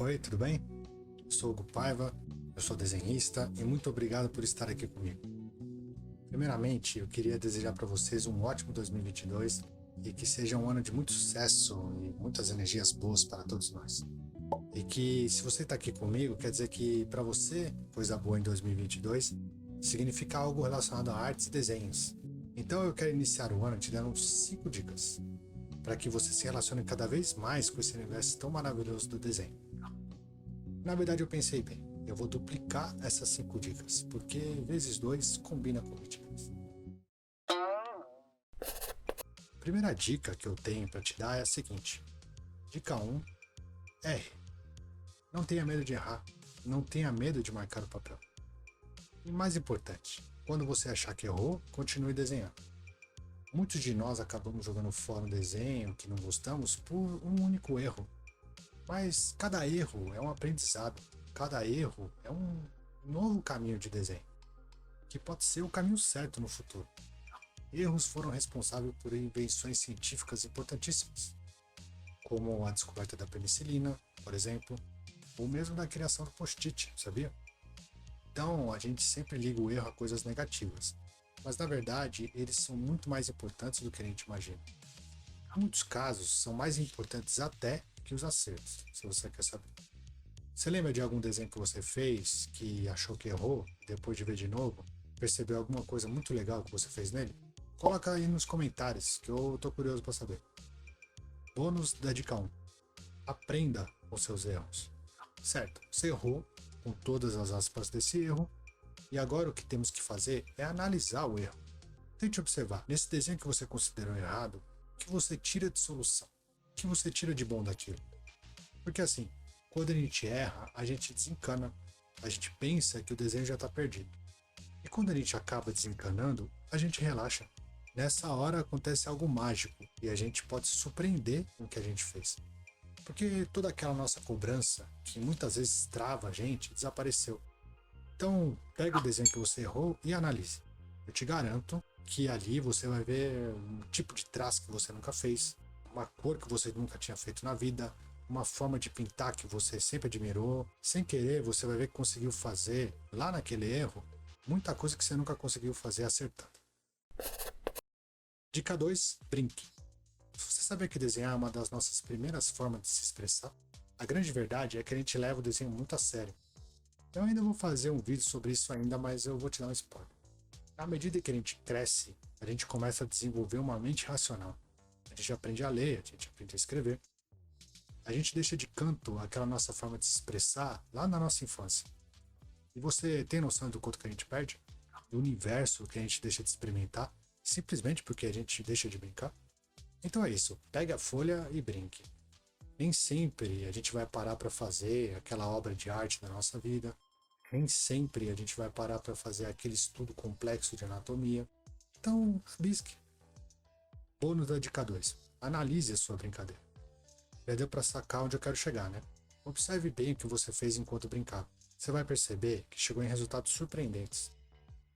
Oi, tudo bem? Eu sou o Hugo Paiva, eu sou desenhista e muito obrigado por estar aqui comigo. Primeiramente, eu queria desejar para vocês um ótimo 2022 e que seja um ano de muito sucesso e muitas energias boas para todos nós. E que se você está aqui comigo, quer dizer que para você, coisa boa em 2022, significa algo relacionado a artes e desenhos. Então eu quero iniciar o ano te dando 5 dicas para que você se relacione cada vez mais com esse universo tão maravilhoso do desenho. Na verdade, eu pensei bem, eu vou duplicar essas 5 dicas, porque vezes 2 combina com 20 dicas. A primeira dica que eu tenho para te dar é a seguinte. Dica 1, erre. Não tenha medo de errar, não tenha medo de marcar o papel. E mais importante, quando você achar que errou, continue desenhando. Muitos de nós acabamos jogando fora um desenho que não gostamos por um único erro. Mas cada erro é um aprendizado, cada erro é um novo caminho de desenho, que pode ser o caminho certo no futuro. Erros foram responsáveis por invenções científicas importantíssimas, como a descoberta da penicilina, por exemplo, ou mesmo da criação do post-it, sabia? Então a gente sempre liga o erro a coisas negativas, mas na verdade eles são muito mais importantes do que a gente imagina. Em muitos casos, são mais importantes até que os acertos, se você quer saber. Você lembra de algum desenho que você fez, que achou que errou, depois de ver de novo, percebeu alguma coisa muito legal que você fez nele? Coloca aí nos comentários, que eu tô curioso para saber. Bônus da dica 1. Aprenda com seus erros. Certo, você errou, com todas as aspas desse erro, e agora o que temos que fazer é analisar o erro. Tente observar, nesse desenho que você considerou errado, o que você tira de solução? O que você tira de bom daquilo? Porque assim, quando a gente erra, a gente desencana, a gente pensa que o desenho já está perdido. E quando a gente acaba desencanando, a gente relaxa. Nessa hora acontece algo mágico e a gente pode se surpreender com o que a gente fez. Porque toda aquela nossa cobrança, que muitas vezes trava a gente, desapareceu. Então, pega o desenho que você errou e analise. Eu te garanto que ali você vai ver um tipo de traço que você nunca fez, uma cor que você nunca tinha feito na vida, uma forma de pintar que você sempre admirou. Sem querer, você vai ver que conseguiu fazer, lá naquele erro, muita coisa que você nunca conseguiu fazer acertando. Dica 2, brinque. Você sabia que desenhar é uma das nossas primeiras formas de se expressar? A grande verdade é que a gente leva o desenho muito a sério. Eu ainda vou fazer um vídeo sobre isso ainda, mas eu vou te dar um spoiler. À medida que a gente cresce, a gente começa a desenvolver uma mente racional. A gente aprende a ler, a gente aprende a escrever. A gente deixa de canto aquela nossa forma de se expressar lá na nossa infância. E você tem noção do quanto que a gente perde? Do universo que a gente deixa de experimentar, simplesmente porque a gente deixa de brincar? Então é isso, pegue a folha e brinque. Nem sempre a gente vai parar para fazer aquela obra de arte da nossa vida. Nem sempre a gente vai parar para fazer aquele estudo complexo de anatomia. Então, risque. Bônus da dica 2. Analise a sua brincadeira. Já deu para sacar onde eu quero chegar, né? Observe bem o que você fez enquanto brincava. Você vai perceber que chegou em resultados surpreendentes.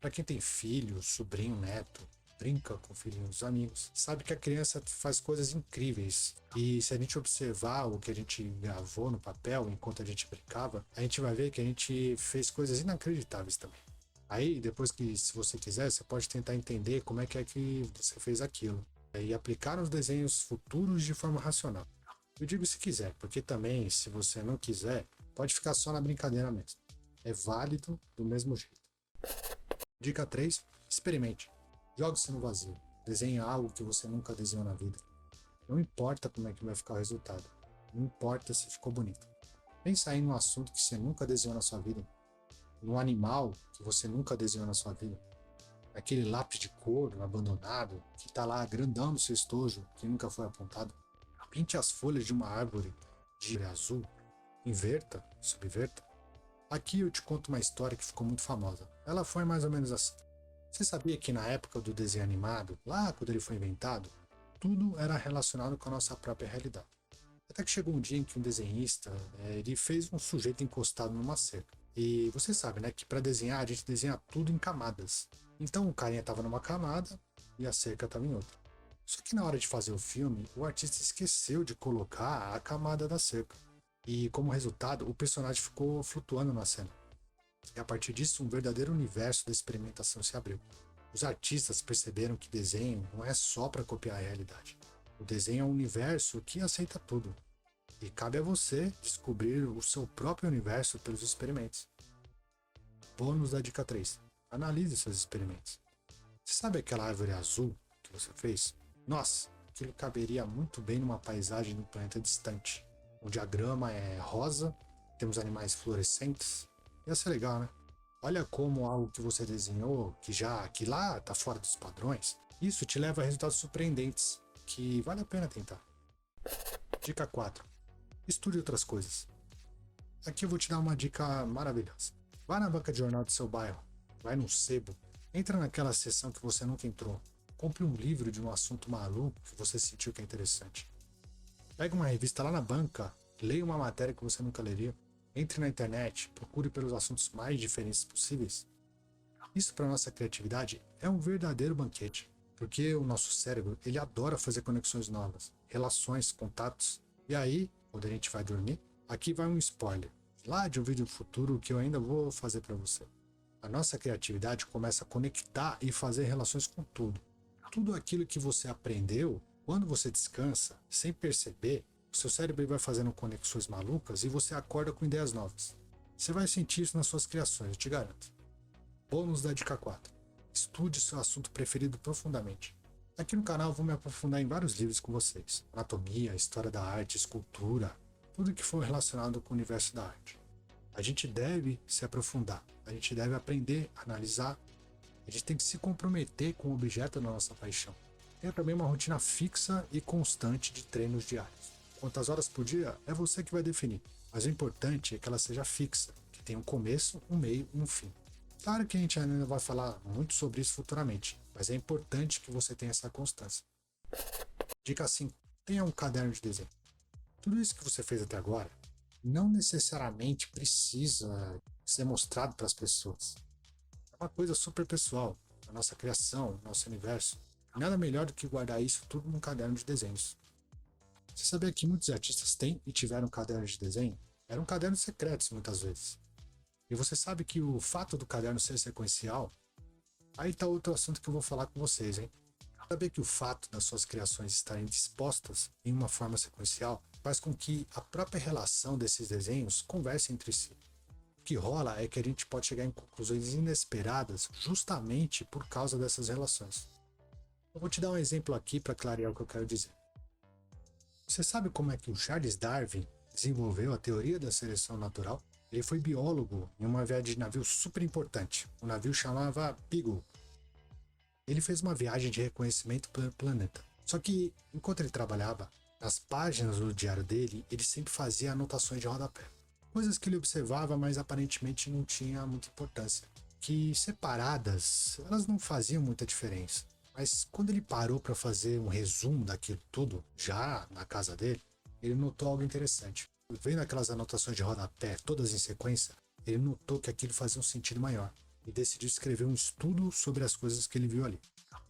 Para quem tem filho, sobrinho, neto, brinca com filhinhos dos amigos, sabe que a criança faz coisas incríveis. E se a gente observar o que a gente gravou no papel enquanto a gente brincava, a gente vai ver que a gente fez coisas inacreditáveis também. Aí, depois que, se você quiser, você pode tentar entender como é que você fez aquilo. E aplicar nos desenhos futuros de forma racional. Eu digo se quiser, porque também, se você não quiser, pode ficar só na brincadeira mesmo. É válido do mesmo jeito. Dica 3. Experimente. Jogue-se no vazio. Desenhe algo que você nunca desenhou na vida. Não importa como é que vai ficar o resultado. Não importa se ficou bonito. Pensa aí num assunto que você nunca desenhou na sua vida. Num animal que você nunca desenhou na sua vida. Aquele lápis de cor abandonado que está lá grandão no seu estojo que nunca foi apontado. Pinte as folhas de uma árvore de azul. Inverta, subverta. Aqui eu te conto uma história que ficou muito famosa. Ela foi mais ou menos assim. Você sabia que na época do desenho animado, lá quando ele foi inventado, tudo era relacionado com a nossa própria realidade. Até que chegou um dia em que um desenhista, ele fez um sujeito encostado numa cerca. E você sabe, né, que para desenhar a gente desenha tudo em camadas. Então o carinha estava numa camada e a cerca estava em outra. Só que na hora de fazer o filme, o artista esqueceu de colocar a camada da cerca. E como resultado, o personagem ficou flutuando na cena. E a partir disso, um verdadeiro universo da experimentação se abriu. Os artistas perceberam que desenho não é só para copiar a realidade. O desenho é um universo que aceita tudo. E cabe a você descobrir o seu próprio universo pelos experimentos. Bônus da dica 3. Analise seus experimentos. Você sabe aquela árvore azul que você fez? Nossa, aquilo caberia muito bem numa paisagem de um planeta distante. O diagrama é rosa, temos animais fluorescentes. Ia ser legal, né? Olha como algo que você desenhou, que lá está fora dos padrões, isso te leva a resultados surpreendentes, que vale a pena tentar. Dica 4. Estude outras coisas. Aqui eu vou te dar uma dica maravilhosa. Vá na banca de jornal do seu bairro, vai num sebo, entra naquela seção que você nunca entrou, compre um livro de um assunto maluco que você sentiu que é interessante. Pega uma revista lá na banca, leia uma matéria que você nunca leria, entre na internet, procure pelos assuntos mais diferentes possíveis. Isso para nossa criatividade é um verdadeiro banquete, porque o nosso cérebro ele adora fazer conexões novas, relações, contatos. E aí, quando a gente vai dormir, aqui vai um spoiler, lá de um vídeo futuro que eu ainda vou fazer para você. A nossa criatividade começa a conectar e fazer relações com tudo. Tudo aquilo que você aprendeu, quando você descansa, sem perceber, o seu cérebro vai fazendo conexões malucas e você acorda com ideias novas. Você vai sentir isso nas suas criações, eu te garanto. Bônus da dica 4. Estude seu assunto preferido profundamente. Aqui no canal eu vou me aprofundar em vários livros com vocês. Anatomia, história da arte, escultura, tudo que for relacionado com o universo da arte. A gente deve se aprofundar, a gente deve aprender, analisar, a gente tem que se comprometer com o objeto da nossa paixão. Tem também uma rotina fixa e constante de treinos diários. Quantas horas por dia é você que vai definir, mas o importante é que ela seja fixa, que tenha um começo, um meio e um fim. Claro que a gente ainda vai falar muito sobre isso futuramente, mas é importante que você tenha essa constância. Dica 5. Tenha um caderno de desenho. Tudo isso que você fez até agora não necessariamente precisa ser mostrado para as pessoas. É uma coisa super pessoal, a nossa criação, nosso universo. Nada melhor do que guardar isso tudo num caderno de desenhos. Você sabia que muitos artistas têm e tiveram cadernos de desenho? Eram cadernos secretos muitas vezes. E você sabe que o fato do caderno ser sequencial, aí está outro assunto que eu vou falar com vocês, hein? Saber que o fato das suas criações estarem dispostas em uma forma sequencial faz com que a própria relação desses desenhos converse entre si. O que rola é que a gente pode chegar em conclusões inesperadas justamente por causa dessas relações. Eu vou te dar um exemplo aqui para clarear o que eu quero dizer. Você sabe como é que o Charles Darwin desenvolveu a teoria da seleção natural? Ele foi biólogo em uma viagem de navio super importante. O navio chamava Beagle. Ele fez uma viagem de reconhecimento pelo planeta. Só que, enquanto ele trabalhava, nas páginas do diário dele, ele sempre fazia anotações de rodapé. Coisas que ele observava, mas aparentemente não tinha muita importância. Que separadas, elas não faziam muita diferença. Mas quando ele parou para fazer um resumo daquilo tudo, já na casa dele, ele notou algo interessante. Vendo aquelas anotações de rodapé, todas em sequência, ele notou que aquilo fazia um sentido maior e decidiu escrever um estudo sobre as coisas que ele viu ali.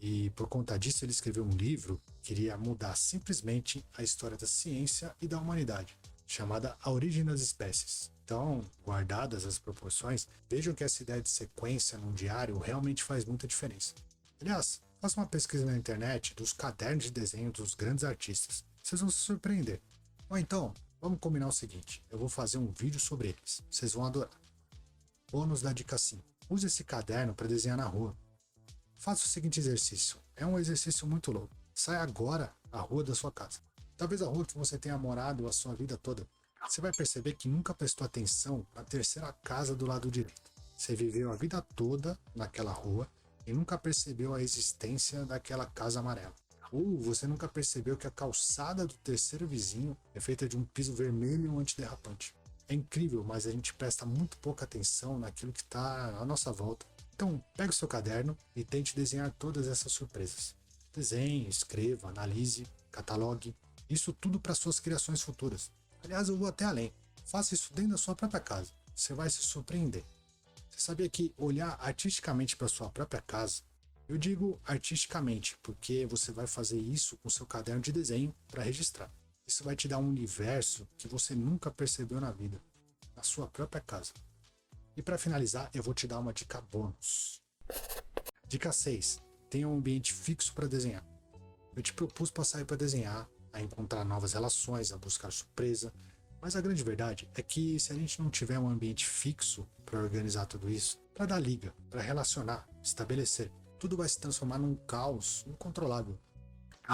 E por conta disso ele escreveu um livro que iria mudar simplesmente a história da ciência e da humanidade, chamada A Origem das Espécies. Então, guardadas as proporções, vejam que essa ideia de sequência num diário realmente faz muita diferença. Aliás, faça uma pesquisa na internet dos cadernos de desenho dos grandes artistas. Vocês vão se surpreender. Ou então, vamos combinar o seguinte, eu vou fazer um vídeo sobre eles, vocês vão adorar. Bônus da dica 5. Use esse caderno para desenhar na rua. Faça o seguinte exercício, é um exercício muito louco. Saia agora à rua da sua casa. Talvez a rua que você tenha morado a sua vida toda. Você vai perceber que nunca prestou atenção na terceira casa do lado direito. Você viveu a vida toda naquela rua e nunca percebeu a existência daquela casa amarela. Ou você nunca percebeu que a calçada do terceiro vizinho é feita de um piso vermelho antiderrapante. É incrível, mas a gente presta muito pouca atenção naquilo que está à nossa volta. Então, pegue o seu caderno e tente desenhar todas essas surpresas. Desenhe, escreva, analise, catalogue. Isso tudo para suas criações futuras. Aliás, eu vou até além. Faça isso dentro da sua própria casa. Você vai se surpreender. Você sabia que olhar artisticamente para sua própria casa, eu digo artisticamente, porque você vai fazer isso com seu caderno de desenho para registrar. Isso vai te dar um universo que você nunca percebeu na vida, na sua própria casa. E para finalizar, eu vou te dar uma dica bônus. Dica 6. Tenha um ambiente fixo para desenhar. Eu te propus para sair para desenhar, a encontrar novas relações, a buscar surpresa, mas a grande verdade é que se a gente não tiver um ambiente fixo para organizar tudo isso, para dar liga, para relacionar, estabelecer, tudo vai se transformar num caos incontrolável.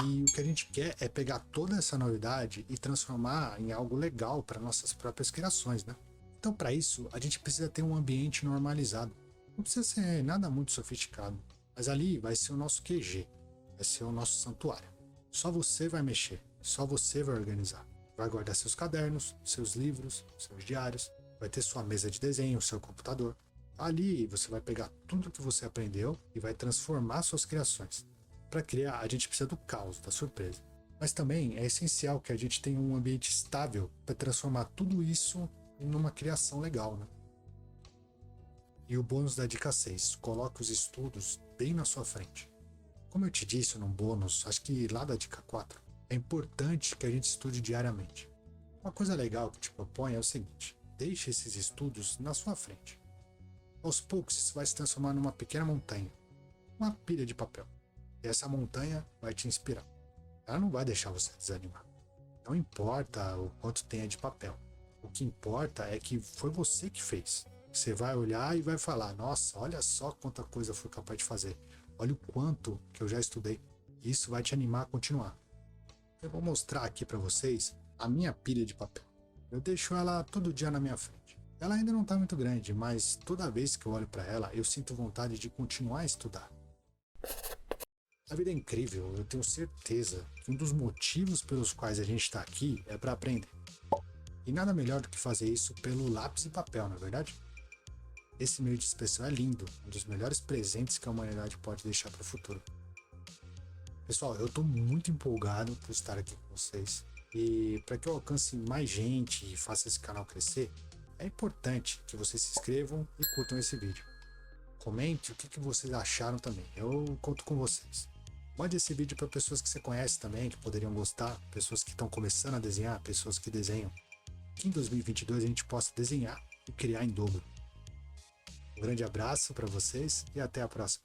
E o que a gente quer é pegar toda essa novidade e transformar em algo legal para nossas próprias criações, né? Então, para isso, a gente precisa ter um ambiente normalizado. Não precisa ser nada muito sofisticado, mas ali vai ser o nosso QG, vai ser o nosso santuário. Só você vai mexer, só você vai organizar. Vai guardar seus cadernos, seus livros, seus diários, vai ter sua mesa de desenho, seu computador. Ali você vai pegar tudo que você aprendeu e vai transformar suas criações. Para criar, a gente precisa do caos, da surpresa. Mas também é essencial que a gente tenha um ambiente estável para transformar tudo isso em uma criação legal, né? E o bônus da dica 6, coloque os estudos bem na sua frente. Como eu te disse num bônus, acho que lá da dica 4, é importante que a gente estude diariamente. Uma coisa legal que te proponho é o seguinte, deixe esses estudos na sua frente. Aos poucos isso vai se transformar numa pequena montanha, uma pilha de papel. E essa montanha vai te inspirar. Ela não vai deixar você desanimar. Não importa o quanto tenha de papel. O que importa é que foi você que fez. Você vai olhar e vai falar, nossa, olha só quanta coisa eu fui capaz de fazer. Olha o quanto que eu já estudei. Isso vai te animar a continuar. Eu vou mostrar aqui para vocês a minha pilha de papel. Eu deixo ela todo dia na minha frente. Ela ainda não está muito grande, mas toda vez que eu olho para ela, eu sinto vontade de continuar a estudar. A vida é incrível, eu tenho certeza que um dos motivos pelos quais a gente está aqui é para aprender. E nada melhor do que fazer isso pelo lápis e papel, não é verdade? Esse meio de expressão é lindo, um dos melhores presentes que a humanidade pode deixar para o futuro. Pessoal, eu estou muito empolgado por estar aqui com vocês. E para que eu alcance mais gente e faça esse canal crescer, é importante que vocês se inscrevam e curtam esse vídeo. Comente o que vocês acharam também, eu conto com vocês. Mande esse vídeo para pessoas que você conhece também, que poderiam gostar, pessoas que estão começando a desenhar, pessoas que desenham. Que em 2022 a gente possa desenhar e criar em dobro. Um grande abraço para vocês e até a próxima.